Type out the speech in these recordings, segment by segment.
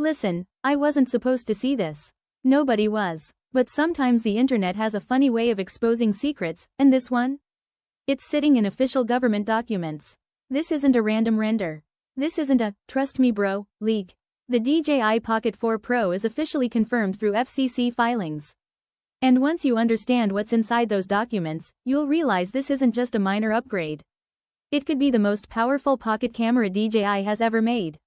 Listen, I wasn't supposed to see this. Nobody was. But sometimes the internet has a funny way of exposing secrets, and this one? It's sitting in official government documents. This isn't a random render. This isn't a, trust me bro, leak. The DJI Pocket 4 Pro is officially confirmed through FCC filings. And once you understand what's inside those documents, you'll realize this isn't just a minor upgrade. It could be the most powerful pocket camera DJI has ever made.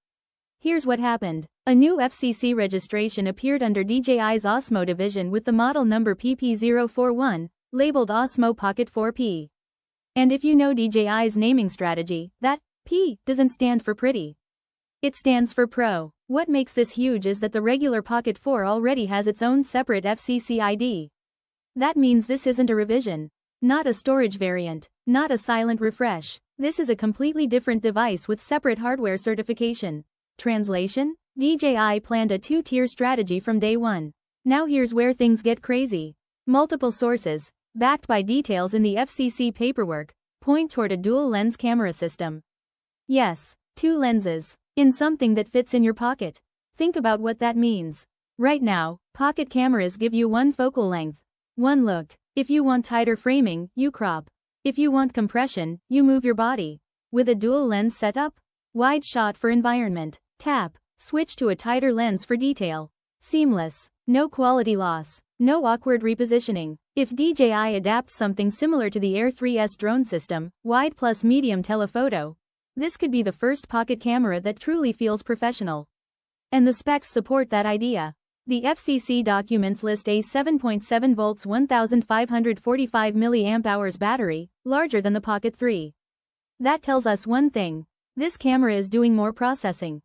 Here's what happened. A new FCC registration appeared under DJI's Osmo division with the model number PP041, labeled Osmo Pocket 4P. And if you know DJI's naming strategy, that P doesn't stand for pretty. It stands for Pro. What makes this huge is that the regular Pocket 4 already has its own separate FCC ID. That means this isn't a revision. Not a storage variant. Not a silent refresh. This is a completely different device with separate hardware certification. Translation? DJI planned a two-tier strategy from day one. Now here's where things get crazy. Multiple sources, backed by details in the FCC paperwork, point toward a dual-lens camera system. Yes, 2 lenses, in something that fits in your pocket. Think about what that means. Right now, pocket cameras give you one focal length. One look. If you want tighter framing, you crop. If you want compression, you move your body. With a dual-lens setup? Wide shot for environment. Tap. Switch to a tighter lens for detail. Seamless. No quality loss. No awkward repositioning. If DJI adapts something similar to the Air 3S drone system, wide plus medium telephoto, this could be the first pocket camera that truly feels professional. And the specs support that idea. The FCC documents list a 7.7 volts 1545 mAh battery, larger than the Pocket 3. That tells us one thing. This camera is doing more processing.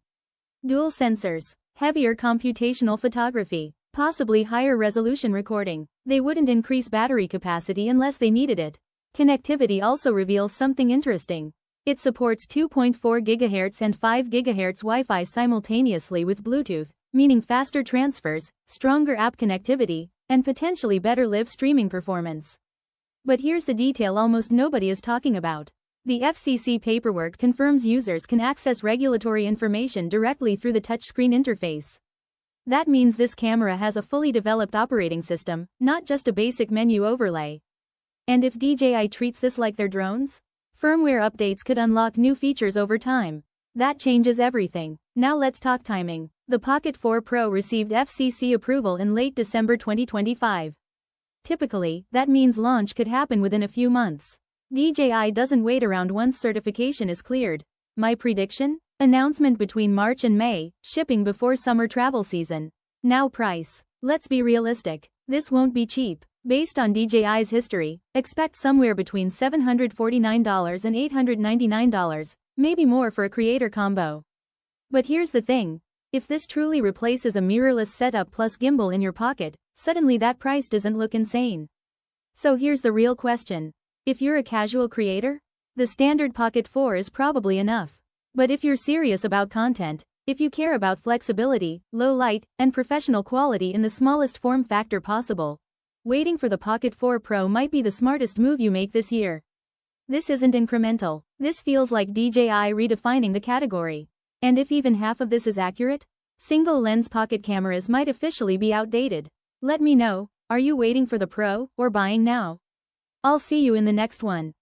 Dual sensors, heavier computational photography, possibly higher resolution recording. They wouldn't increase battery capacity unless they needed it. Connectivity also reveals something interesting. It supports 2.4 GHz and 5 GHz Wi-Fi simultaneously with Bluetooth, meaning faster transfers, stronger app connectivity, and potentially better live streaming performance. But here's the detail almost nobody is talking about. The FCC paperwork confirms users can access regulatory information directly through the touchscreen interface. That means this camera has a fully developed operating system, not just a basic menu overlay. And if DJI treats this like their drones? Firmware updates could unlock new features over time. That changes everything. Now let's talk timing. The Pocket 4 Pro received FCC approval in late December 2025. Typically, that means launch could happen within a few months. DJI doesn't wait around once certification is cleared. My prediction? Announcement between March and May, shipping before summer travel season. Now price. Let's be realistic. This won't be cheap. Based on DJI's history, expect somewhere between $749 and $899, maybe more for a creator combo. But here's the thing. If this truly replaces a mirrorless setup plus gimbal in your pocket, suddenly that price doesn't look insane. So here's the real question. If you're a casual creator, the standard Pocket 4 is probably enough. But if you're serious about content, if you care about flexibility, low light, and professional quality in the smallest form factor possible, waiting for the Pocket 4 Pro might be the smartest move you make this year. This isn't incremental. This feels like DJI redefining the category. And if even half of this is accurate, single-lens pocket cameras might officially be outdated. Let me know, are you waiting for the Pro, or buying now? I'll see you in the next one.